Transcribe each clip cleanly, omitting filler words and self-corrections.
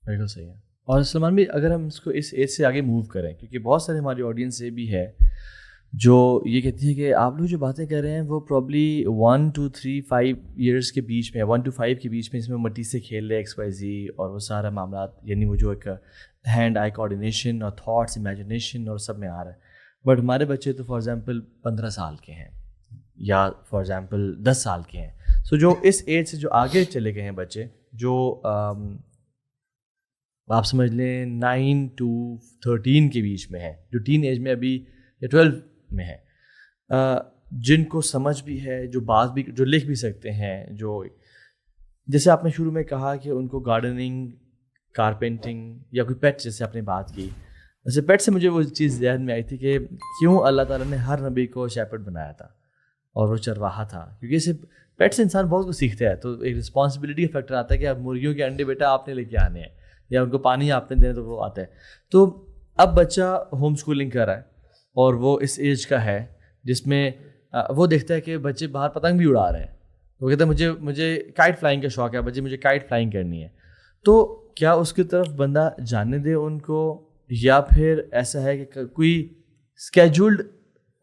بالکل صحیح ہے. اور سلمان بھی اگر ہم اس کو اس ایج سے آگے موو کریں، کیونکہ بہت سارے ہماری آڈینس سے بھی ہے جو یہ کہتی ہے کہ آپ لوگ جو باتیں کر رہے ہیں وہ پرابلی 1 to 3 5 ایئرس کے بیچ میں، 1 to 5 کے بیچ میں اس میں مٹی سے کھیل رہے XYZ اور وہ سارا معاملات، یعنی وہ جو ایک ہینڈ آئی کوآرڈینیشن اور تھاٹس، امیجنیشن اور سب میں آ رہا ہے. بٹ ہمارے بچے تو فار ایگزامپل 15 سال کے ہیں یا فار ایگزامپل 10 سال کے ہیں. سو جو اس ایج سے جو آگے چلے گئے ہیں بچے، جو آپ سمجھ لیں 9 to 13 کے بیچ میں ہے، جو ٹین ایج میں ابھی یا 12 میں ہے، جن کو سمجھ بھی ہے، جو بات بھی، جو لکھ بھی سکتے ہیں، جو جیسے آپ نے شروع میں کہا کہ ان کو گارڈننگ، کارپینٹنگ یا کوئی پیٹ، جیسے آپ نے بات کی، ویسے پیٹ سے مجھے وہ چیز ذہن میں آئی تھی کہ کیوں اللہ تعالیٰ نے ہر نبی کو شیپرڈ بنایا تھا اور وہ چرواہا تھا، کیونکہ اسے پیٹ سے انسان بہت کچھ سیکھتا ہے. تو ایک رسپانسبلٹی کا فیکٹر آتا ہے کہ اب مرغیوں کے انڈے بیٹا آپ نے لے کے آنے ہیں یا ان کو پانی آپ نے دینا، تو وہ آتا ہے. تو اب بچہ ہوم اسکولنگ کر رہا ہے اور وہ اس ایج کا ہے جس میں وہ دیکھتا ہے کہ بچے باہر پتنگ بھی اڑا رہے ہیں. وہ کہتا ہے مجھے کائٹ فلائنگ کا شوق ہے، بچے مجھے کائٹ فلائنگ کرنی ہے. تو کیا اس کی طرف بندہ جانے دے ان کو، یا پھر ایسا ہے کہ کوئی اسکیجولڈ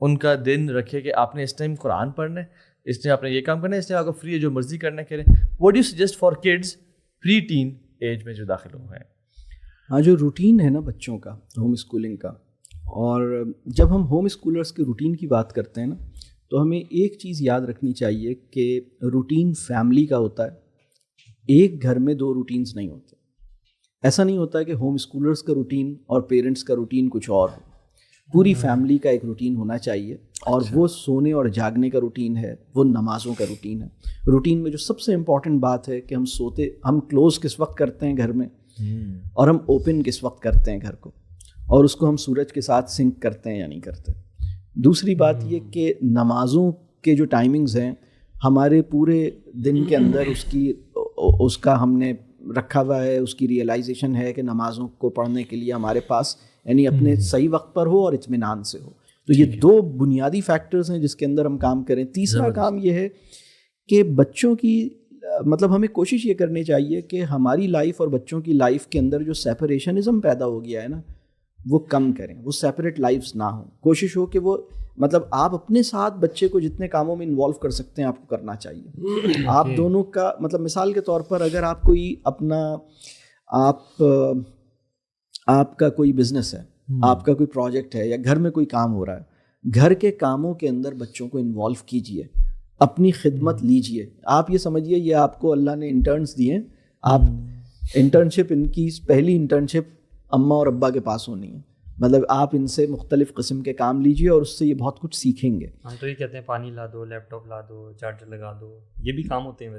ان کا دن رکھے کہ آپ نے اس ٹائم قرآن پڑھنا ہے، اس ٹائم آپ نے یہ کام کرنا ہے، اس ٹائم آپ کو فری ہے جو مرضی کرنا کریں. What do you suggest for kids pre teen age میں جو داخل ہوئے ہیں؟ ہاں، جو روٹین ہے نا بچوں کا ہوم اسکولنگ کا، اور جب ہم ہوم اسکولرس کے روٹین کی بات کرتے ہیں نا، تو ہمیں ایک چیز یاد رکھنی چاہیے کہ روٹین فیملی کا ہوتا ہے. ایک گھر میں دو روٹینز نہیں ہوتے. ایسا نہیں ہوتا کہ ہوم اسکولرس کا روٹین اور پیرنٹس کا روٹین کچھ اور ہو. پوری فیملی کا ایک روٹین ہونا چاہیے، اور وہ سونے اور جاگنے کا روٹین ہے، وہ نمازوں کا روٹین ہے. روٹین میں جو سب سے امپورٹنٹ بات ہے کہ ہم کلوز کس وقت کرتے ہیں گھر میں، اور ہم اوپن کس وقت کرتے ہیں گھر کو، اور اس کو ہم سورج کے ساتھ سنک کرتے ہیں یا نہیں کرتے. دوسری بات یہ کہ نمازوں کے جو ٹائمنگز ہیں ہمارے پورے دن کے اندر اس کا ہم نے رکھا ہوا ہے، اس کی ریئلائزیشن ہے کہ نمازوں کو پڑھنے کے لیے ہمارے پاس یعنی اپنے صحیح وقت پر ہو اور اطمینان سے ہو. تو یہ دو بنیادی فیکٹرز ہیں جس کے اندر ہم کام کریں. تیسرا کام یہ ہے کہ بچوں کی مطلب ہمیں کوشش یہ کرنی چاہیے کہ ہماری لائف اور بچوں کی لائف کے اندر جو سیپریشنزم پیدا ہو گیا ہے نا، وہ کم کریں. وہ سیپریٹ لائفز نہ ہوں. کوشش ہو کہ وہ مطلب آپ اپنے ساتھ بچے کو جتنے کاموں میں انوالو کر سکتے ہیں آپ کو کرنا چاہیے. آپ دونوں کا مطلب مثال کے طور پر اگر آپ کوئی اپنا آپ کا کوئی بزنس ہے، آپ کا کوئی پروجیکٹ ہے، یا گھر میں کوئی کام ہو رہا ہے، گھر کے کاموں کے اندر بچوں کو انوالو کیجیے، اپنی خدمت لیجیے. آپ یہ سمجھیے یہ آپ کو اللہ نے انٹرنس دیے. آپ انٹرنشپ، ان کی پہلی انٹرنشپ اماں اور ابا کے پاس ہونی ہے. مطلب آپ ان سے مختلف قسم کے کام لیجیے اور اس سے یہ بہت کچھ سیکھیں گے. ہم تو یہ کہتے ہیں پانی لا دو، لیپ ٹاپ لا دو، چارجر لگا دو، یہ بھی کام ہوتے ہیں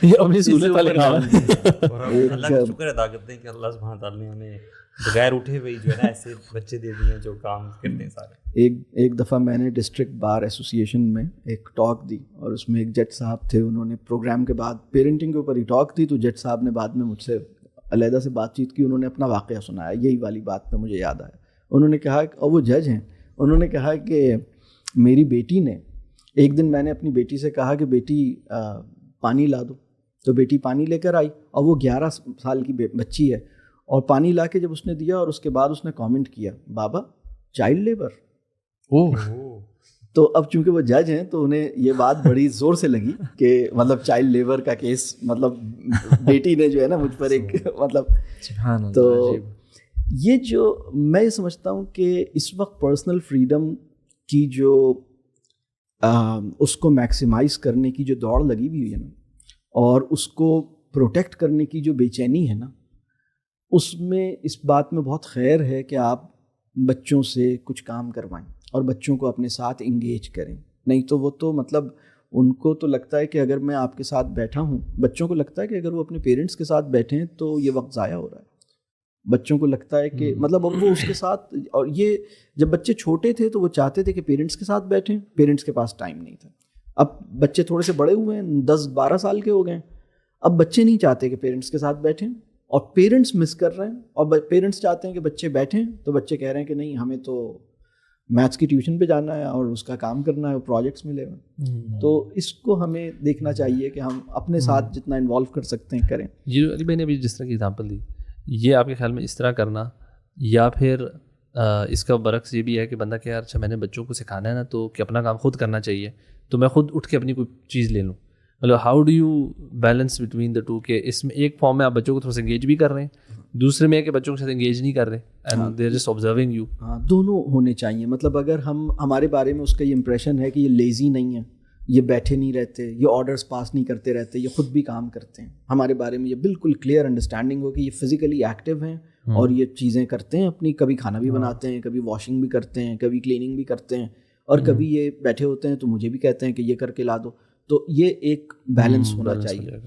یہ اپنی سہولت والے کام ہیں. اور اللہ کا شکر ادا کرتے ہیں کہ اللہ سبحانہ تعالیٰ نے ہمیں بغیر اٹھے ہوئے جو ہے نا ایسے بچے دے دیے ہیں جو کام کرتے ہیں سارے. ایک دفعہ میں نے ڈسٹرکٹ بار ایسوسیشن میں ایک ٹاک دی، اور اس میں ایک جج صاحب تھے. انہوں نے پروگرام کے بعد پیرنٹنگ کے اوپر ہی ٹاک دی، تو جج صاحب نے بعد میں مجھ سے علیحدہ سے بات چیت کی. انہوں نے اپنا واقعہ سنایا، یہی والی بات پہ مجھے یاد آیا. انہوں نے کہا، اور وہ جج ہیں، انہوں نے کہا کہ میری بیٹی نے ایک دن، میں نے اپنی بیٹی سے کہا کہ بیٹی پانی لا دو، تو بیٹی پانی لے کر آئی، اور وہ 11 سال کی بچی ہے. اور پانی لا کے جب اس نے دیا، اور اس کے بعد اس نے کامنٹ کیا، بابا چائلڈ لیبر. تو اب چونکہ وہ جج ہیں تو انہیں یہ بات بڑی زور سے لگی کہ مطلب چائلڈ لیبر کا کیس، مطلب بیٹی نے جو ہے نا مجھ پر ایک مطلب. تو یہ جو میں یہ سمجھتا ہوں کہ اس وقت پرسنل فریڈم کی جو اس کو میکسیمائز کرنے کی جو دوڑ لگی ہوئی ہے نا، اور اس کو پروٹیکٹ کرنے کی جو بے چینی ہے نا، اس میں اس بات میں بہت خیر ہے کہ آپ بچوں سے کچھ کام کروائیں اور بچوں کو اپنے ساتھ انگیج کریں. نہیں تو وہ تو مطلب ان کو تو لگتا ہے کہ اگر میں آپ کے ساتھ بیٹھا ہوں، بچوں کو لگتا ہے کہ اگر وہ اپنے پیرنٹس کے ساتھ بیٹھیں تو یہ وقت ضائع ہو رہا ہے. بچوں کو لگتا ہے کہ مطلب اب وہ اس کے ساتھ، اور یہ جب بچے چھوٹے تھے تو وہ چاہتے تھے کہ پیرنٹس کے ساتھ بیٹھیں، پیرنٹس کے پاس ٹائم نہیں تھا. اب بچے تھوڑے سے بڑے ہوئے ہیں، 10-12 سال کے ہو گئے ہیں، اب بچے نہیں چاہتے کہ پیرنٹس کے ساتھ بیٹھیں، اور پیرنٹس مس کر رہے ہیں. اور پیرنٹس چاہتے ہیں کہ بچے بیٹھیں، تو بچے کہہ رہے ہیں کہ نہیں، ہمیں تو میتھس کی ٹیوشن پہ جانا ہے اور اس کا کام کرنا ہے, پروجیکٹس ملے ہوئے. تو اس کو ہمیں دیکھنا چاہیے کہ ہم اپنے ساتھ جتنا انوالو کر سکتے ہیں کریں. یہ علی بھائی نے ابھی جس طرح کی ایگزامپل دی, یہ آپ کے خیال میں اس طرح کرنا, یا پھر اس کا برعکس یہ بھی ہے کہ بندہ کہ یار اچھا میں نے بچوں کو سکھانا ہے نا تو کہ اپنا کام خود کرنا چاہیے, تو میں خود اٹھ کے اپنی کوئی چیز لے لوں, مطلب how do you balance between the two, کہ اس میں ایک فارم میں آپ بچوں کو تھوڑا سا انگیج بھی کر رہے ہیں, دوسرے میں ہے کہ بچوں کے ساتھ انگیج نہیں کر رہے and they are just observing you. ہاں, دونوں ہونے چاہیے. مطلب اگر ہمارے بارے میں اس کا یہ امپریشن ہے کہ یہ لیزی نہیں ہے, یہ بیٹھے نہیں رہتے, یہ آرڈرس پاس نہیں کرتے رہتے, یہ خود بھی کام کرتے ہیں, ہمارے بارے میں یہ بالکل کلیئر انڈرسٹینڈنگ ہو کہ یہ فزیکلی ایکٹیو ہیں اور یہ چیزیں کرتے ہیں اپنی, کبھی کھانا بھی بناتے ہیں, کبھی واشنگ بھی کرتے ہیں, کبھی کلیننگ بھی کرتے ہیں, اور کبھی یہ بیٹھے ہوتے ہیں تو مجھے بھی کہتے ہیں کہ یہ کر کے لا دو. تو یہ ایک بیلنس ہونا چاہیے,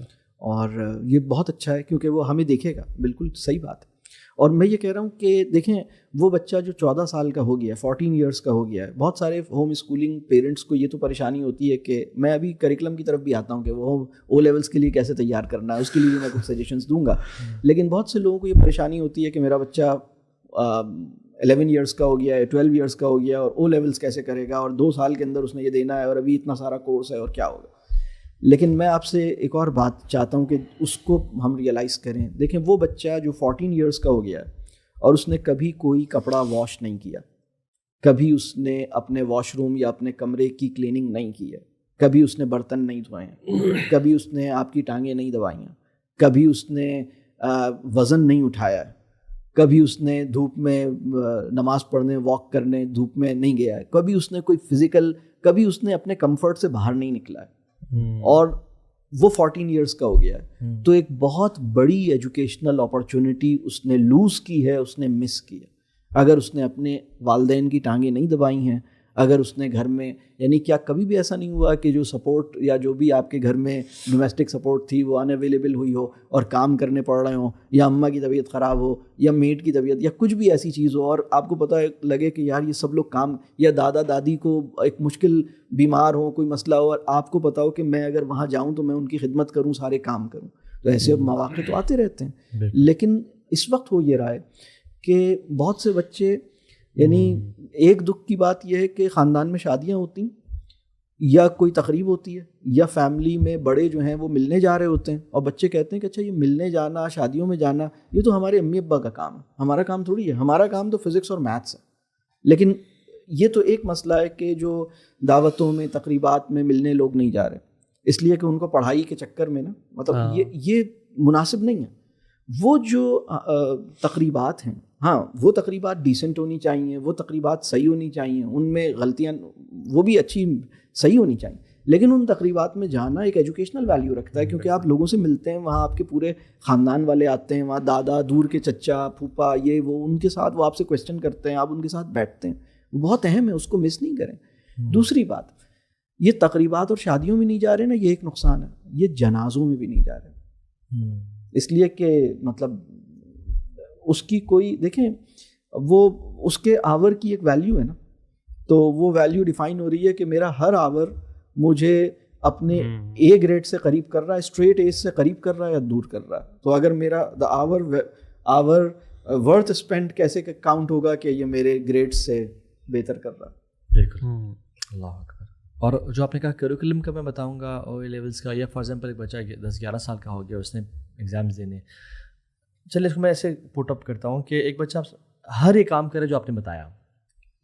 اور یہ بہت اچھا ہے کیونکہ وہ ہمیں دیکھے گا. بالکل صحیح بات ہے. اور میں یہ کہہ رہا ہوں کہ دیکھیں وہ بچہ جو 14 سال کا ہو گیا ہے, 14 ایئرس کا ہو گیا ہے, بہت سارے ہوم اسکولنگ پیرنٹس کو یہ تو پریشانی ہوتی ہے کہ میں ابھی کریکلم کی طرف بھی آتا ہوں کہ وہ او لیولس کے لیے کیسے تیار کرنا ہے, اس کے لیے بھی میں کچھ سجیشنس دوں گا. لیکن بہت سے لوگوں کو یہ پریشانی ہوتی ہے کہ میرا بچہ 11 ایئرس کا ہو گیا ہے, 12 ایئرس کا ہو گیا, اور او لیولس کیسے کرے گا, اور 2 سال کے اندر اس نے یہ دینا ہے, اور ابھی اتنا سارا کورس ہے, اور کیا ہوگا. لیکن میں آپ سے ایک اور بات چاہتا ہوں کہ اس کو ہم ریئلائز کریں. دیکھیں وہ بچہ جو 14 ایئرس کا ہو گیا ہے اور اس نے کبھی کوئی کپڑا واش نہیں کیا, کبھی اس نے اپنے واش روم یا اپنے کمرے کی کلیننگ نہیں کی ہے, کبھی اس نے برتن نہیں دھوئے ہیں, کبھی اس نے آپ کی ٹانگیں نہیں دبائی ہیں, کبھی اس نے وزن نہیں اٹھایا ہے, کبھی اس نے دھوپ میں نماز پڑھنے واک کرنے دھوپ میں نہیں گیا ہے, کبھی اس نے کوئی فزیکل, کبھی اس نے اپنے کمفرٹ سے باہر نہیں نکلا ہے, اور وہ 14 ایئرس کا ہو گیا ہے. تو ایک بہت بڑی ایجوکیشنل اپرچونٹی اس نے لوز کی ہے, اس نے مس کی ہے. اگر اس نے اپنے والدین کی ٹانگیں نہیں دبائی ہیں, اگر اس نے گھر میں, یعنی کیا کبھی بھی ایسا نہیں ہوا کہ جو سپورٹ یا جو بھی آپ کے گھر میں ڈومیسٹک سپورٹ تھی وہ ان اویلیبل ہوئی ہو اور کام کرنے پڑ رہے ہوں, یا اماں کی طبیعت خراب ہو, یا میڈ کی طبیعت, یا کچھ بھی ایسی چیز ہو, اور آپ کو پتہ لگے کہ یار یہ سب لوگ کام, یا دادا دادی کو ایک مشکل بیمار ہو, کوئی مسئلہ ہو, اور آپ کو پتا ہو کہ میں اگر وہاں جاؤں تو میں ان کی خدمت کروں, سارے کام کروں. تو ایسے مواقع تو آتے رہتے ہیں. لیکن اس وقت ہو یہ رہا ہے کہ بہت سے بچے, یعنی ایک دکھ کی بات یہ ہے کہ خاندان میں شادیاں ہوتی ہیں, یا کوئی تقریب ہوتی ہے, یا فیملی میں بڑے جو ہیں وہ ملنے جا رہے ہوتے ہیں, اور بچے کہتے ہیں کہ اچھا یہ ملنے جانا, شادیوں میں جانا, یہ تو ہمارے امی ابا کا کام ہے, ہمارا کام تھوڑی ہے, ہمارا کام تو فزکس اور میتھس ہے. لیکن یہ تو ایک مسئلہ ہے کہ جو دعوتوں میں تقریبات میں ملنے لوگ نہیں جا رہے, اس لیے کہ ان کو پڑھائی کے چکر میں نا, مطلب یہ مناسب نہیں ہے. وہ جو تقریبات ہیں, ہاں وہ تقریبات ڈیسنٹ ہونی چاہیے, وہ تقریبات صحیح ہونی چاہیے, ان میں غلطیاں وہ بھی اچھی صحیح ہونی چاہیے, لیکن ان تقریبات میں جانا ایک ایجوکیشنل ویلیو رکھتا ہے, کیونکہ آپ لوگوں سے ملتے ہیں, وہاں آپ کے پورے خاندان والے آتے ہیں, وہاں دادا, دور کے چچا پھوپھا, یہ وہ, ان کے ساتھ وہ آپ سے کویسچن کرتے ہیں, آپ ان کے ساتھ بیٹھتے ہیں, وہ بہت اہم ہے, اس کو مس نہیں کریں. دوسری بات, یہ تقریبات اور شادیوں میں نہیں جا رہے نا, یہ ایک نقصان ہے, یہ جنازوں میں بھی نہیں جا رہے, اس لیے کہ مطلب اس کی کوئی, دیکھیں وہ اس کے آور کی ایک ویلیو ہے نا, تو وہ ویلیو ڈیفائن ہو رہی ہے کہ میرا ہر آور مجھے اپنے اے گریڈ سے قریب کر رہا ہے, اسٹریٹ اے سے قریب کر رہا ہے یا دور کر رہا ہے. تو اگر میرا آور ورتھ اسپینڈ کیسے کاؤنٹ ہوگا کہ یہ میرے گریڈ سے بہتر کر رہا ہے. بالکل, اللہ اکبر. اور جو آپ نے کہا کریکولم کا, میں بتاؤں گا او لیولس کا, یا فار ایگزامپل ایک بچہ 10-11 سال کا ہو گیا, اس نے ایگزامس دینے, چلے اس کو میں ایسے پٹ اپ کرتا ہوں کہ ایک بچہ ہر ایک کام کرے جو آپ نے بتایا,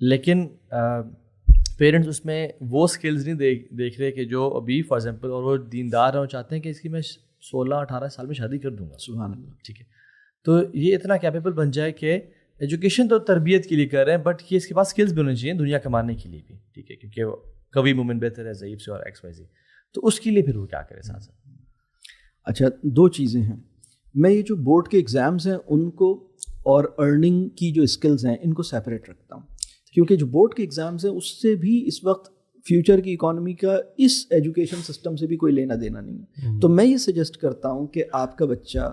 لیکن پیرنٹس اس میں وہ اسکلز نہیں دیکھ رہے کہ جو ابھی فار ایگزامپل, اور وہ دیندار ہیں اور چاہتے ہیں کہ اس کی میں 16-18 سال میں شادی کر دوں گا. سبحان اللہ. ٹھیک ہے, تو یہ اتنا کیپیبل بن جائے کہ ایجوکیشن تو تربیت کے لیے کر رہے ہیں, بٹ یہ اس کے پاس اسکلز بھی ہونے چاہیے دنیا کمانے کے لیے بھی. ٹھیک ہے, کیونکہ قوی مومن بہتر ہے ضعیف سے, اور ایکس وائی زی. تو اس کے لیے پھر وہ کیا کرے ساتھ ساتھ؟ اچھا, 2 چیزیں ہیں. میں یہ جو بورڈ کے ایگزامز ہیں ان کو اور ارننگ کی جو اسکلز ہیں ان کو سیپریٹ رکھتا ہوں, کیونکہ جو بورڈ کے ایگزامز ہیں اس سے بھی اس وقت فیوچر کی اکانومی کا اس ایجوکیشن سسٹم سے بھی کوئی لینا دینا نہیں ہے. تو میں یہ سجیسٹ کرتا ہوں کہ آپ کا بچہ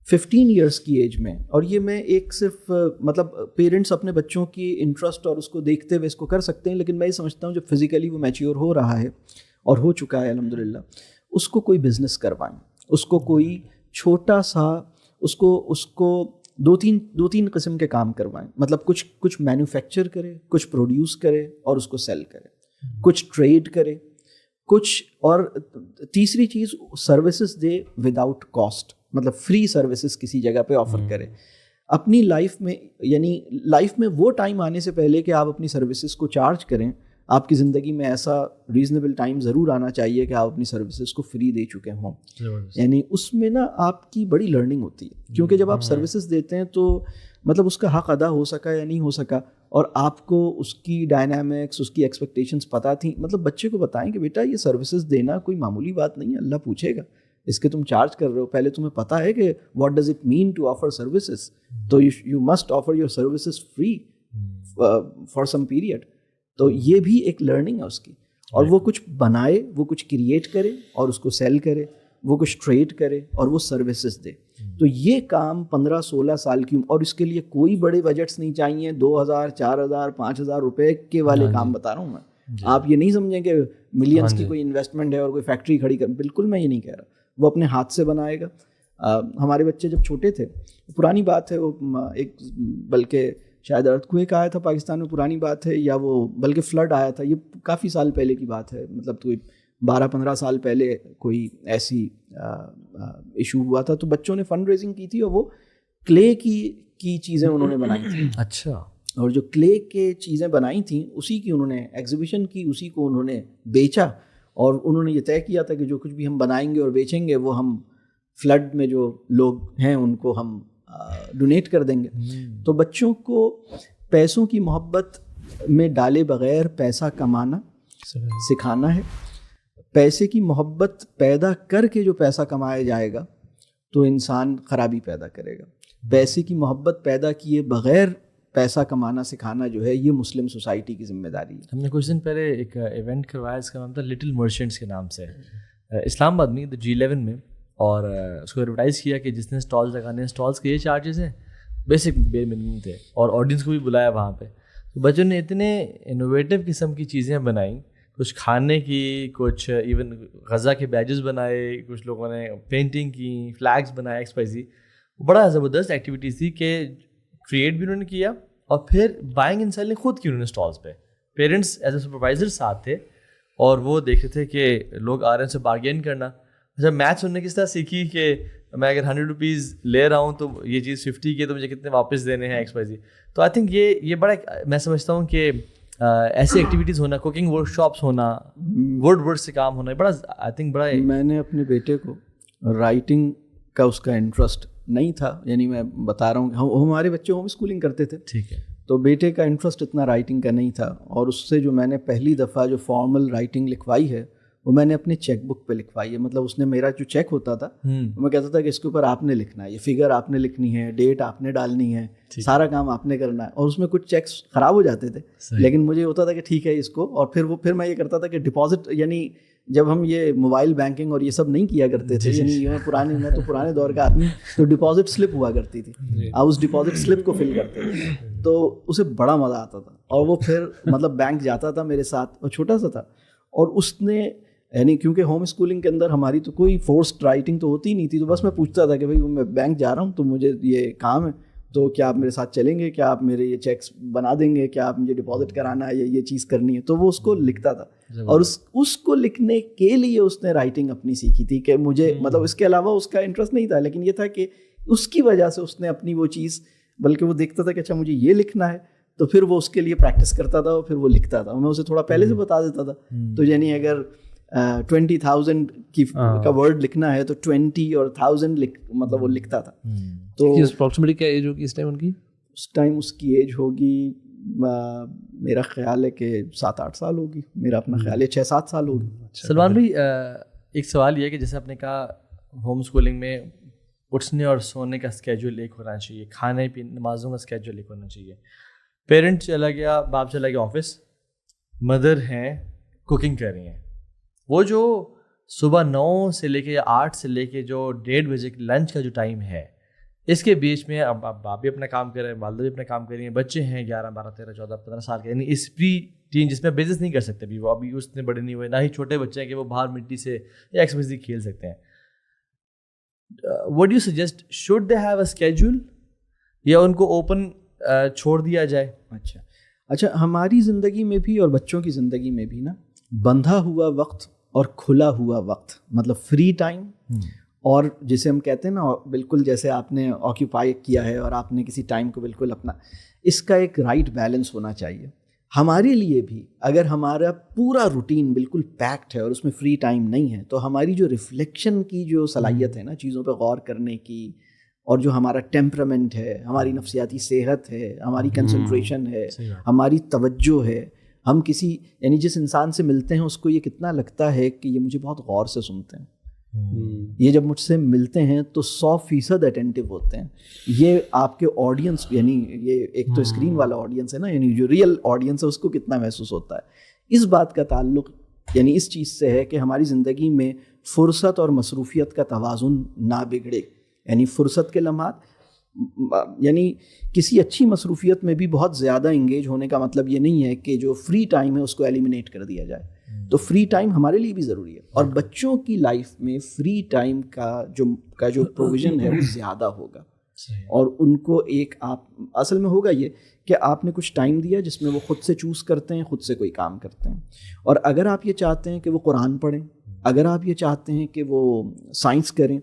15 ایئرس کی ایج میں, اور یہ میں ایک صرف مطلب پیرنٹس اپنے بچوں کی انٹرسٹ اور اس کو دیکھتے ہوئے اس کو کر سکتے ہیں, لیکن میں یہ سمجھتا ہوں جب فزیکلی وہ میچیور ہو رہا ہے اور ہو چکا ہے الحمدللہ, اس کو کوئی بزنس کروائیں, اس کو کوئی چھوٹا سا, اس کو دو تین قسم کے کام کروائیں. مطلب کچھ مینوفیکچر کرے, کچھ پروڈیوس کرے اور اس کو سیل کرے, کچھ ٹریڈ کرے, کچھ اور تیسری چیز سروسز دے وداؤٹ کاسٹ, مطلب فری سروسز کسی جگہ پہ آفر کرے. اپنی لائف میں یعنی لائف میں وہ ٹائم آنے سے پہلے کہ آپ اپنی سروسز کو چارج کریں, آپ کی زندگی میں ایسا ریزنیبل ٹائم ضرور آنا چاہیے کہ آپ اپنی سروسز کو فری دے چکے ہوں. یعنی اس میں نا آپ کی بڑی لرننگ ہوتی ہے, کیونکہ جب آپ سروسز دیتے ہیں تو مطلب اس کا حق ادا ہو سکا یا نہیں ہو سکا, اور آپ کو اس کی ڈائنامکس, اس کی ایکسپیکٹیشنس پتہ تھیں. مطلب بچے کو بتائیں کہ بیٹا یہ سروسز دینا کوئی معمولی بات نہیں ہے, اللہ پوچھے گا, اس کے تم چارج کر رہے ہو, پہلے تمہیں پتہ ہے کہ what does it mean to offer services, تو you must offer your services free for some period. تو یہ بھی ایک لرننگ ہے اس کی. اور وہ کچھ بنائے, وہ کچھ کریٹ کرے اور اس کو سیل کرے, وہ کچھ ٹریڈ کرے اور وہ سروسز دے. تو یہ کام 15-16 سال کی, اور اس کے لیے کوئی بڑے بجٹس نہیں چاہیے, 2000 4000 5000 روپے کے والے کام بتا رہا ہوں میں. آپ یہ نہیں سمجھیں کہ ملینس کی کوئی انویسٹمنٹ ہے اور کوئی فیکٹری کھڑی کر, بالکل میں یہ نہیں کہہ رہا. وہ اپنے ہاتھ سے بنائے گا. ہمارے بچے جب چھوٹے تھے, پرانی بات ہے وہ, ایک بلکہ شاید ارتھکویک آیا تھا پاکستان میں, پرانی بات ہے, یا وہ بلکہ فلڈ آیا تھا, یہ کافی سال پہلے کی بات ہے, مطلب کوئی 12-15 سال پہلے کوئی ایسی ایشو ہوا تھا. تو بچوں نے فنڈ ریزنگ کی تھی اور وہ کلے کی چیزیں انہوں نے بنائی تھیں. اچھا. اور جو کلے کے چیزیں بنائی تھیں اسی کی انہوں نے ایگزیبیشن کی, اسی کو انہوں نے بیچا, اور انہوں نے یہ طے کیا تھا کہ جو کچھ بھی ہم بنائیں گے اور بیچیں گے وہ ہم فلڈ میں جو لوگ ہیں ان کو ہم ڈونیٹ کر دیں گے. تو بچوں کو پیسوں کی محبت میں ڈالے بغیر پیسہ کمانا سکھانا ہے. پیسے کی محبت پیدا کر کے جو پیسہ کمایا جائے گا تو انسان خرابی پیدا کرے گا. پیسے کی محبت پیدا کیے بغیر پیسہ کمانا سکھانا جو ہے یہ مسلم سوسائٹی کی ذمہ داری ہے. ہم نے کچھ دن پہلے ایک ایونٹ کروایا, اس کا نام تھا لٹل مرچنٹس کے نام سے, اسلام آباد میں G11 میں, اور اس کو ایڈورٹائز کیا کہ جس نے اسٹالز لگانے ہیں, اسٹالس کے یہ چارجز ہیں, بیسک بے منیمم تھے, اور آڈینس کو بھی بلایا وہاں پہ. تو بچوں نے اتنے انوویٹیو قسم کی چیزیں بنائیں, کچھ کھانے کی, کچھ ایون غزہ کے بیجز بنائے, کچھ لوگوں نے پینٹنگ کی, فلیگس بنائے, XYZ. بڑا زبردست ایکٹیویٹیز تھی کہ کریٹ بھی انہوں نے کیا, اور پھر بائنگ اینڈ سیلنگ خود کی انہوں نے اسٹالس پہ. پیرنٹس ایز اے سپروائزر ساتھ تھے, اور وہ دیکھتے تھے کہ لوگ آ رہے ہیں, سے بارگین کرنا. اچھا, میتھس انہوں نے کس طرح سیکھی کہ میں اگر 100 روپیز لے رہا ہوں تو یہ چیز 50 کی ہے, تو مجھے کتنے واپس دینے ہیں, XYZ. تو آئی تھنک یہ بڑا, میں سمجھتا ہوں کہ ایسی ایکٹیویٹیز ہونا, کوکنگ ورک شاپس ہونا, ورک سے کام ہونا, بڑا آئی تھنک بڑا. میں نے اپنے بیٹے کو رائٹنگ کا اس کا انٹرسٹ نہیں تھا, یعنی میں بتا رہا ہوں کہ ہمارے بچے ہوم اسکولنگ کرتے تھے, ٹھیک ہے, تو بیٹے کا انٹرسٹ اتنا رائٹنگ کا نہیں تھا, اور اس سے جو میں نے پہلی دفعہ جو فارمل رائٹنگ لکھوائی ہے وہ میں نے اپنے چیک بک پہ لکھوائی ہے. مطلب اس نے میرا جو چیک ہوتا تھا میں کہتا تھا کہ اس کے اوپر آپ نے لکھنا ہے, یہ فگر آپ نے لکھنی ہے, ڈیٹ آپ نے ڈالنی ہے, سارا کام آپ نے کرنا ہے. اور اس میں کچھ چیکس خراب ہو جاتے تھے, لیکن مجھے ہوتا تھا کہ ٹھیک ہے اس کو. اور پھر میں یہ کرتا تھا کہ ڈپازٹ, یعنی جب ہم یہ موبائل بینکنگ اور یہ سب نہیں کیا کرتے تھے, یعنی میں تو پرانے دور کا آدمی, تو ڈپازٹ سلپ ہوا کرتی تھی, آپ اس ڈپازٹ سلپ کو فل کرتے تھے, تو اسے بڑا مزہ آتا تھا. اور وہ پھر مطلب بینک جاتا تھا میرے ساتھ, اور چھوٹا سا تھا, اور اس نے یعنی کیونکہ ہوم اسکولنگ کے اندر ہماری تو کوئی فورسڈ رائٹنگ تو ہوتی نہیں تھی, تو بس میں پوچھتا تھا کہ بھائی میں بینک جا رہا ہوں تو مجھے یہ کام ہے, تو کیا آپ میرے ساتھ چلیں گے, کیا آپ میرے یہ چیکس بنا دیں گے, کیا آپ مجھے ڈپازٹ کرانا ہے, یہ چیز کرنی ہے. تو وہ اس کو لکھتا تھا, اور اس کو لکھنے کے لیے اس نے رائٹنگ اپنی سیکھی تھی کہ مجھے مطلب اس کے علاوہ اس کا انٹرسٹ نہیں تھا, لیکن یہ تھا کہ اس کی وجہ سے اس نے اپنی وہ چیز, بلکہ وہ دیکھتا تھا کہ اچھا مجھے یہ لکھنا ہے, تو پھر وہ اس کے لیے پریکٹس کرتا تھا, اور پھر وہ لکھتا تھا. میں اسے تھوڑا پہلے سے بتا دیتا تھا, تو یعنی اگر 20,000 کا ورڈ لکھنا ہے تو 20 اور 1000 مطلب وہ لکھتا تھا. تو اپروکسیمیٹلی کیا ایج ہوگی اس ٹائم ان کی؟ اس ٹائم اس کی ایج ہوگی, میرا خیال ہے کہ 7-8 سال ہوگی, میرا اپنا خیال ہے 6-7 سال ہوگی. سلمان بھائی, ایک سوال یہ کہ جیسے آپ نے کہا ہوم اسکولنگ میں اٹھنے اور سونے کا اسکیجول ایک ہونا چاہیے, کھانے پینے نمازوں کا اسکیجول ایک ہونا چاہیے. پیرنٹ چلا گیا, باپ چلا گیا آفس, مدر ہیں کوکنگ کر رہی ہیں, وہ جو صبح 9 سے لے کے 8 سے لے کے جو 1:30 بجے لنچ کا جو ٹائم ہے, اس کے بیچ میں اب باپ بھی اپنا کام کر رہے ہیں, والدہ بھی اپنا کام کر رہی ہیں, بچے ہیں 11 12 13 14 15 سال کے, یعنی اس پری ٹین جس میں بزنس نہیں کر سکتے بھی, وہ ابھی اتنے بڑے نہیں ہوئے, نہ ہی چھوٹے بچے ہیں کہ وہ باہر مٹی سے یا ایکسپریسلی کھیل سکتے ہیں. What do you suggest, should they have a schedule یا ان کو اوپن چھوڑ دیا جائے. اچھا ہماری زندگی میں بھی اور بچوں کی زندگی میں بھی نا بندھا ہوا وقت اور کھلا ہوا وقت, مطلب فری ٹائم اور جسے ہم کہتے ہیں نا بالکل جیسے آپ نے آکیوپائی کیا ہے اور آپ نے کسی ٹائم کو بالکل اپنا, اس کا ایک رائٹ بیلنس ہونا چاہیے. ہمارے لیے بھی اگر ہمارا پورا روٹین بالکل پیکڈ ہے اور اس میں فری ٹائم نہیں ہے تو ہماری جو ریفلیکشن کی جو صلاحیت ہے نا, چیزوں پہ غور کرنے کی, اور جو ہمارا ٹیمپرامنٹ ہے, ہماری نفسیاتی صحت ہے, ہماری کنسنٹریشن ہے, ہماری توجہ ہے, ہم کسی یعنی جس انسان سے ملتے ہیں اس کو یہ کتنا لگتا ہے کہ یہ مجھے بہت غور سے سنتے ہیں, یہ جب مجھ سے ملتے ہیں تو 100% اٹینٹیو ہوتے ہیں. یہ آپ کے آڈینس یعنی یہ ایک تو اسکرین والا آڈینس ہے نا, یعنی جو ریئل آڈینس ہے اس کو کتنا محسوس ہوتا ہے. اس بات کا تعلق یعنی اس چیز سے ہے کہ ہماری زندگی میں فرصت اور مصروفیت کا توازن نہ بگڑے. یعنی فرصت کے لمحات, یعنی کسی اچھی مصروفیت میں بھی بہت زیادہ انگیج ہونے کا مطلب یہ نہیں ہے کہ جو فری ٹائم ہے اس کو ایلیمنیٹ کر دیا جائے. تو فری ٹائم ہمارے لیے بھی ضروری ہے, اور بچوں کی لائف میں فری ٹائم کا جو پروویژن ہے وہ زیادہ ہوگا. اور ان کو ایک آپ اصل میں ہوگا یہ کہ آپ نے کچھ ٹائم دیا جس میں وہ خود سے چوز کرتے ہیں, خود سے کوئی کام کرتے ہیں. اور اگر آپ یہ چاہتے ہیں کہ وہ قرآن پڑھیں, اگر آپ یہ چاہتے ہیں کہ وہ سائنس کریں,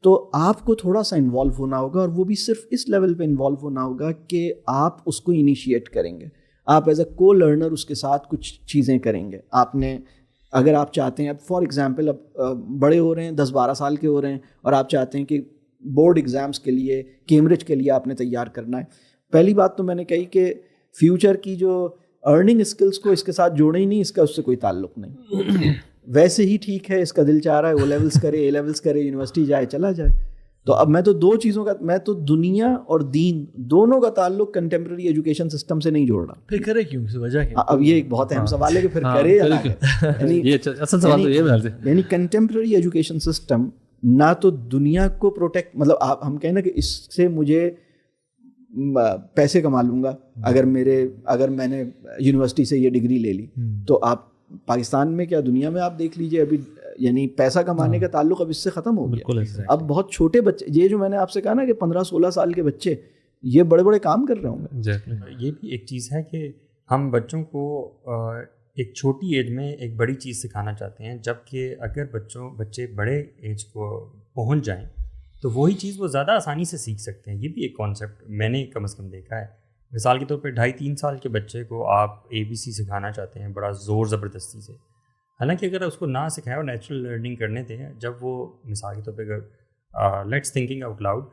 تو آپ کو تھوڑا سا انوالو ہونا ہوگا, اور وہ بھی صرف اس لیول پہ انوالو ہونا ہوگا کہ آپ اس کو انیشیٹ کریں گے. آپ ایز اے کو لرنر اس کے ساتھ کچھ چیزیں کریں گے. آپ نے اگر آپ چاہتے ہیں, اب فار ایگزامپل اب بڑے ہو رہے ہیں, 10-12 سال کے ہو رہے ہیں, اور آپ چاہتے ہیں کہ بورڈ ایگزامس کے لیے, کیمبرج کے لیے آپ نے تیار کرنا ہے. پہلی بات تو میں نے کہی کہ فیوچر کی جو ارننگ اسکلس کو اس کے ساتھ جوڑے ہی نہیں, اس کا اس سے کوئی تعلق نہیں. ویسے ہی ٹھیک ہے, اس کا دل چاہ رہا ہے او لیولس کرے, اے لیولس کرے, یونیورسٹی جائے, چلا جائے. تو اب میں تو دو چیزوں کا, میں تو دنیا اور دین دونوں کا تعلق کنٹمپرری ایجوکیشن سسٹم سے نہیں جوڑ رہا. پھر کرے کیوں, اس وجہ کیا؟ اب یہ ایک بہت اہم سوال ہے کہ پھر کرے یا نہ کرے. یعنی کنٹمپرری ایجوکیشن سسٹم نہ تو دنیا کو پروٹیکٹ, مطلب آپ ہم کہیں نا کہ اس سے مجھے پیسے کما لوں گا اگر میں نے یونیورسٹی سے یہ ڈگری لے لی, تو آپ پاکستان میں کیا دنیا میں آپ دیکھ لیجیے ابھی, یعنی پیسہ کمانے کا تعلق اب اس سے ختم ہو گیا. اب بہت چھوٹے بچے, یہ جو میں نے آپ سے کہا نا کہ 15-16 سال کے بچے یہ بڑے بڑے کام کر رہے ہوں گے. یہ بھی ایک چیز ہے کہ ہم بچوں کو ایک چھوٹی ایج میں ایک بڑی چیز سکھانا چاہتے ہیں, جبکہ اگر بچے بڑے ایج کو پہنچ جائیں تو وہی چیز وہ زیادہ آسانی سے سیکھ سکتے ہیں. یہ بھی ایک کانسیپٹ میں نے کم از کم دیکھا ہے. مثال کے طور پہ 2.5-3 سال کے بچے کو آپ ABC سکھانا چاہتے ہیں بڑا زور زبردستی سے, حالانکہ اگر اس کو نہ سکھائے اور نیچرل لرننگ کرنے دیں, جب وہ مثال کے طور پہ اگر لیٹس تھنکنگ آؤٹ لاؤڈ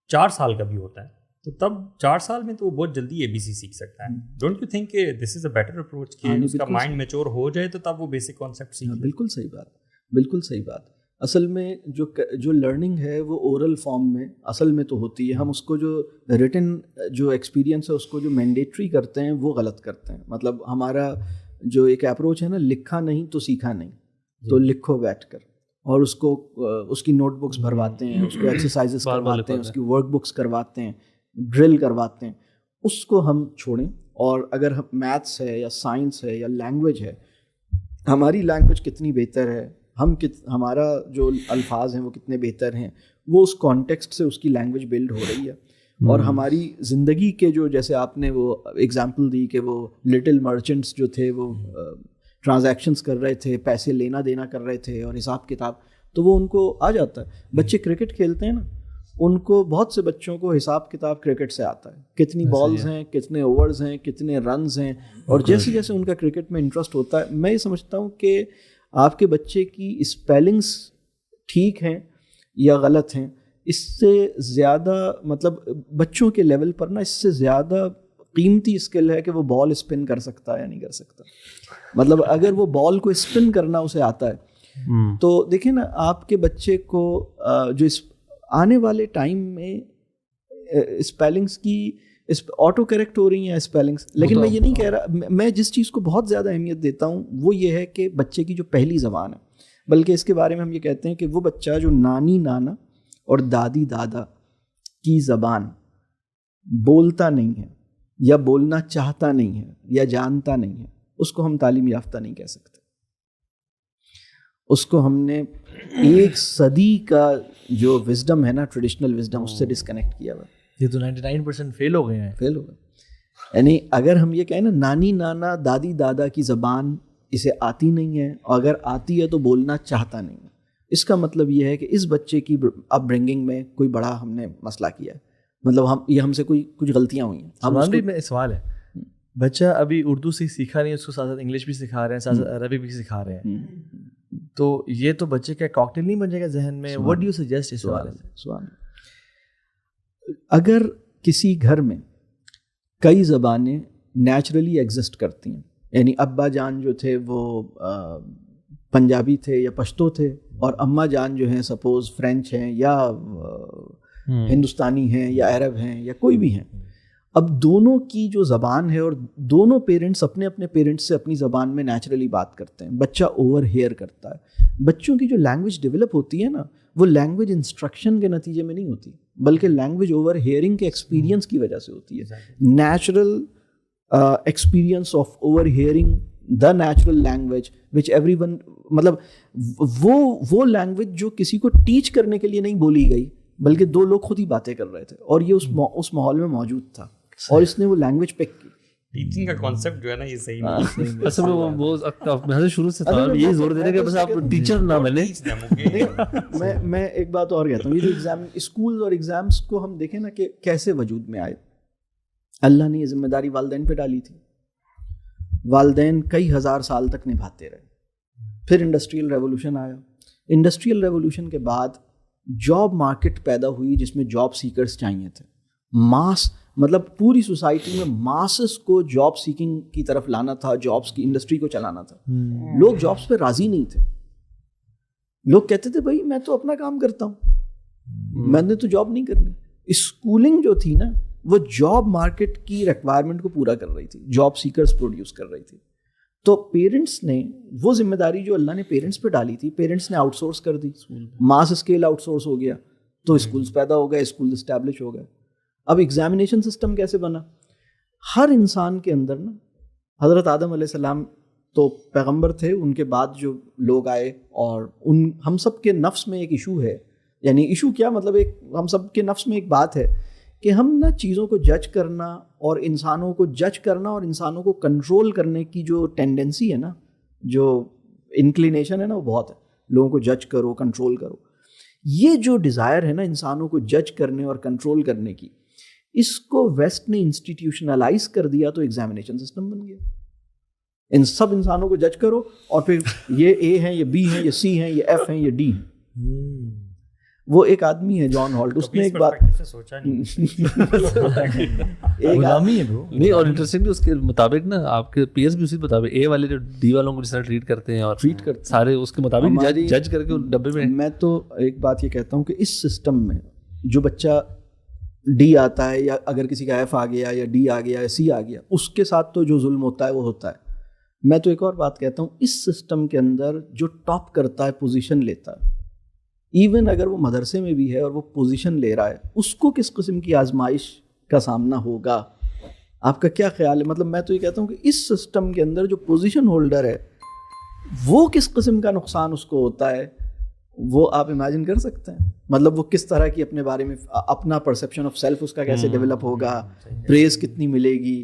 4 سال کا بھی ہوتا ہے, تو تب 4 سال میں تو وہ بہت جلدی ABC سیکھ سکتا ہے. ڈونٹ یو تھنک کہ دس از اے بیٹر اپروچ کہ اس کا مائنڈ میچور ہو جائے تو تب وہ بیسک کانسیپٹ سیکھے؟ بالکل صحیح بات, بالکل صحیح بات. اصل میں جو لرننگ ہے وہ اورل فارم میں اصل میں تو ہوتی ہے. ہم اس کو جو ریٹن جو ایکسپیرینس ہے اس کو جو مینڈیٹری کرتے ہیں وہ غلط کرتے ہیں. مطلب ہمارا جو ایک اپروچ ہے نا, لکھا نہیں تو سیکھا نہیں, تو لکھو بیٹھ کر, اور اس کو اس کی نوٹ بکس بھرواتے ہیں, اس کو ایکسرسائزز کرواتے ہیں, اس کی ورک بکس کرواتے ہیں, ڈرل کرواتے ہیں. اس کو ہم چھوڑیں. اور اگر میتھس ہے یا سائنس ہے یا لینگویج ہے, ہماری لینگویج کتنی بہتر ہے, ہمارا جو الفاظ ہیں وہ کتنے بہتر ہیں, وہ اس کانٹیکسٹ سے اس کی لینگویج بلڈ ہو رہی ہے. اور ہماری زندگی کے جو, جیسے آپ نے وہ ایگزامپل دی کہ وہ لٹل مرچنٹس جو تھے وہ ٹرانزیکشنز کر رہے تھے, پیسے لینا دینا کر رہے تھے اور حساب کتاب, تو وہ ان کو آ جاتا ہے. بچے کرکٹ کھیلتے ہیں نا, ان کو بہت سے بچوں کو حساب کتاب کرکٹ سے آتا ہے, کتنی بالز ہیں, کتنے اوورز ہیں, کتنے رنز ہیں. اور جیسے جیسے ان کا کرکٹ میں انٹرسٹ ہوتا ہے, میں یہ سمجھتا ہوں کہ آپ کے بچے کی اسپیلنگس ٹھیک ہیں یا غلط ہیں, اس سے زیادہ مطلب بچوں کے لیول پر نا اس سے زیادہ قیمتی اسکل ہے کہ وہ بال اسپن کر سکتا ہے یا نہیں کر سکتا. مطلب اگر وہ بال کو اسپن کرنا اسے آتا ہے تو دیکھیں نا, آپ کے بچے کو جو آنے والے ٹائم میں اسپیلنگس کی آٹو کریکٹ ہو رہی ہیں اسپیلنگس. لیکن میں یہ نہیں کہہ رہا, میں جس چیز کو بہت زیادہ اہمیت دیتا ہوں وہ یہ ہے کہ بچے کی جو پہلی زبان ہے, بلکہ اس کے بارے میں ہم یہ کہتے ہیں کہ وہ بچہ جو نانی نانا اور دادی دادا کی زبان بولتا نہیں ہے یا بولنا چاہتا نہیں ہے یا جانتا نہیں ہے, اس کو ہم تعلیم یافتہ نہیں کہہ سکتے. اس کو ہم نے 1 صدی کا جو وزڈم ہے نا, ٹریڈیشنل وزڈم, اس سے ڈسکنیکٹ کیا ہوا. یہ تو 99% فیل ہو گئے ہیں. فیل ہو گئے. یعنی اگر ہم یہ کہیں نا نانی نانا دادی دادا کی زبان اسے آتی نہیں ہے، اور اگر آتی ہے تو بولنا چاہتا نہیں ہے، اس کا مطلب یہ ہے کہ اس بچے کی اپ برنگنگ میں کوئی بڑا ہم نے مسئلہ کیا ہے. مطلب ہم سے کوئی کچھ غلطیاں ہوئی ہیں. سلمان بھی میں سوال ہے، بچہ ابھی اردو سے سیکھا نہیں، اس کو ساتھ ساتھ انگلش بھی سکھا رہے ہیں، ساتھ ساتھ عربی بھی سکھا رہے ہیں، تو یہ تو بچے کا کاکٹیل نہیں بن جائے گا ذہن میں؟ What do you suggest? اس سوال اگر کسی گھر میں کئی زبانیں نیچرلی ایگزسٹ کرتی ہیں، یعنی ابا جان جو تھے وہ پنجابی تھے یا پشتو تھے، اور اماں جان جو ہیں سپوز فرینچ ہیں یا ہندوستانی ہیں یا عرب ہیں یا کوئی بھی ہیں، اب دونوں کی جو زبان ہے اور دونوں پیرنٹس اپنے اپنے پیرنٹس سے اپنی زبان میں نیچرلی بات کرتے ہیں، بچہ اوور ہیئر کرتا ہے. بچوں کی جو لینگویج ڈیولپ ہوتی ہے نا، وہ لینگویج انسٹرکشن کے نتیجے میں نہیں ہوتی، بلکہ لینگویج اوور ہیئرنگ کے ایکسپیرینس کی وجہ سے ہوتی ہے. Natural experience of over hearing the natural language which every one, مطلب وہ لینگویج جو کسی کو ٹیچ کرنے کے لیے نہیں بولی گئی، بلکہ دو لوگ خود ہی باتیں کر رہے تھے اور یہ اس ماحول میں موجود تھا اور اس نے وہ لینگویج پک کی. ٹیچنگ کا کانسیپٹ جو ہے نا یہ صحیح نہیں. اصل میں وہ شروع سے تھا یہی زور دینے کہ بس آپ ٹیچر نہ بنے. میں ایک بات اور کہتا ہوں، یہ جو اسکول اور ایگزامس کو ہم دیکھیں نا کہ کیسے وجود میں آئے. اللہ نے یہ ذمہ داری والدین پہ ڈالی تھی، والدین کئی ہزار سال تک نبھاتے رہے. پھر انڈسٹریل ریولوشن آیا، انڈسٹریل ریولوشن کے بعد جاب مارکیٹ پیدا ہوئی جس میں جاب سیکرز چاہیے تھے. ماس مطلب پوری سوسائٹی میں ماسز کو جاب سیکنگ کی طرف لانا تھا، جابس کی انڈسٹری کو چلانا تھا. لوگ جابس پہ راضی نہیں تھے. لوگ کہتے تھے بھائی میں تو اپنا کام کرتا ہوں، میں نے تو جاب نہیں کرنی. اسکولنگ جو تھی نا وہ جاب مارکیٹ کی ریکوائرمنٹ کو پورا کر رہی تھی، جاب سیکرز پروڈیوس کر رہی تھی. تو پیرنٹس نے وہ ذمہ داری جو اللہ نے پیرنٹس پہ ڈالی تھی، پیرنٹس نے آؤٹ سورس کر دی. ماس اسکیل آؤٹ سورس ہو گیا تو اسکولس پیدا ہو گئے، اسکول اسٹیبلش ہو گئے. اب ایگزامینیشن سسٹم کیسے بنا؟ ہر انسان کے اندر نا، حضرت آدم علیہ السلام تو پیغمبر تھے، ان کے بعد جو لوگ آئے، اور ہم سب کے نفس میں ایک ایشو ہے. یعنی ایشو کیا مطلب، ایک ہم سب کے نفس میں ایک بات ہے کہ ہم نا چیزوں کو جج کرنا اور انسانوں کو جج کرنا اور انسانوں کو کنٹرول کرنے کی جو ٹینڈنسی ہے نا، جو انکلینیشن ہے نا، وہ بہت ہے. لوگوں کو جج کرو، کنٹرول کرو. یہ جو ڈیزائر ہے نا انسانوں کو جج کرنے اور کنٹرول کرنے کی، اس کو ویسٹ نے انسٹیٹیوشنلائز کر دیا تو ایگزامینیشن سسٹم بن گیا. ان سب انسانوں کو جج کرو اور پھر یہ اے ہیں، یہ بی ہیں، یہ سی ہیں، یہ ایف ہیں، یہ ڈی ہیں. وہ ایک آدمی ہے جان ہالٹ، اس نے ایک بات سوچا نہیں. نہیں، اور انٹرسٹنگ اس کے مطابق نا آپ کے پیئرس بھی اسی مطابق اے والے جو ڈی والوں کو جس طرح ٹریٹ کرتے ہیں اور ٹریٹ کرتے سارے اس کے مطابق جج کر کے ڈبے میں. میں تو ایک بات یہ کہتا ہوں کہ اس سسٹم میں جو بچہ ڈی آتا ہے، یا اگر کسی کا ایف آ گیا یا ڈی آ گیا یا سی آ گیا، اس کے ساتھ تو جو ظلم ہوتا ہے وہ ہوتا ہے. میں تو ایک اور بات کہتا ہوں، اس سسٹم کے اندر جو ٹاپ کرتا ہے، پوزیشن لیتا ہے، ایون اگر وہ مدرسے میں بھی ہے اور وہ پوزیشن لے رہا ہے، اس کو کس قسم کی آزمائش کا سامنا ہوگا؟ آپ کا کیا خیال ہے؟ مطلب میں تو یہ کہتا ہوں کہ اس سسٹم کے اندر جو پوزیشن ہولڈر ہے وہ کس قسم کا نقصان اس کو ہوتا ہے، وہ آپ امیجن کر سکتے ہیں. مطلب وہ کس طرح کی اپنے بارے میں، اپنا پرسیپشن آف سیلف اس کا کیسے ڈیولپ ہوگا، پریز کتنی ملے گی،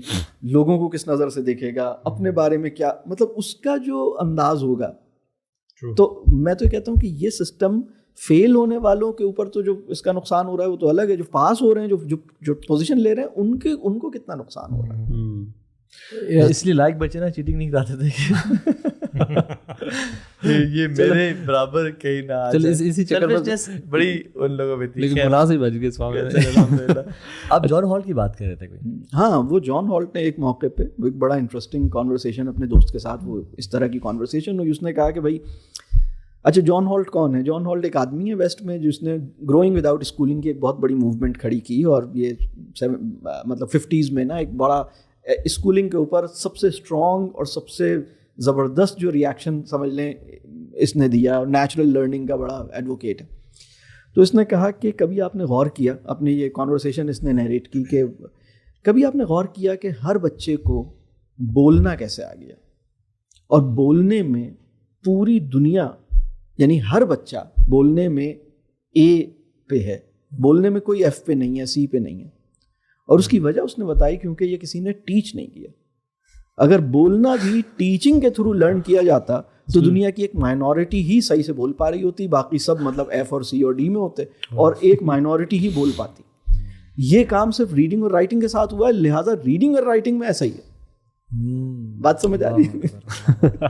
لوگوں کو کس نظر سے دیکھے گا، اپنے بارے میں کیا، مطلب اس کا جو انداز ہوگا. تو میں تو کہتا ہوں کہ یہ سسٹم فیل ہونے والوں کے اوپر تو جو اس کا نقصان ہو رہا ہے وہ تو الگ ہے، جو پاس ہو رہے ہیں، جو پوزیشن لے رہے ہیں، ان کو کتنا نقصان ہو رہا ہے. اس لیے لائک بچے نا چیٹنگ نہیں کراتے تھے یہ میرے برابر کہیں نہ. چل اسی چکر میں بڑی ان لوگوں میں تھی، لیکن گناہ سے بچ گئے اس معاملے میں. آپ جان ہالٹ کی بات کر رہے تھے کوئی؟ ہاں، وہ جان ہالٹ نے ایک موقع پہ ایک بڑا انٹرسٹنگ کانورسیشن اپنے دوست کے ساتھ، وہ اس طرح کی کانورسیشن ہوئی. اس نے کہا کہ بھائی اچھا جان ہالٹ کون ہے؟ جان ہالٹ ایک آدمی ہے ویسٹ میں جس نے گروئنگ وداؤٹ اسکولنگ کی ایک بہت بڑی موومنٹ کھڑی کی، اور یہ مطلب 50s میں نا ایک بڑا اسکولنگ کے اوپر سب سے اسٹرانگ اور سب سے زبردست جو ریاکشن سمجھ لیں اس نے دیا، اور نیچرل لرننگ کا بڑا ایڈوکیٹ ہے. تو اس نے کہا کہ کبھی آپ نے غور کیا، اپنی یہ کانورسیشن اس نے نیریٹ کی، کہ کبھی آپ نے غور کیا کہ ہر بچے کو بولنا کیسے آ گیا، اور بولنے میں پوری دنیا، یعنی ہر بچہ بولنے میں اے پہ ہے، بولنے میں کوئی ایف پہ نہیں ہے، سی پہ نہیں ہے، اور اس کی وجہ اس نے بتائی کیونکہ یہ کسی نے ٹیچ نہیں کیا. اگر بولنا بھی ٹیچنگ کے تھرو لرن کیا جاتا تو دنیا کی ایک مائنورٹی ہی صحیح سے بول پا رہی ہوتی, باقی سب مطلب ایف اور سی اور ڈی میں ہوتے, اور ایک مائنورٹی ہی بول پاتی. یہ کام صرف ریڈنگ اور رائٹنگ کے ساتھ ہوا ہے, لہٰذا ریڈنگ اور رائٹنگ میں ایسا ہی ہے. بات سمجھ آ رہی ہے؟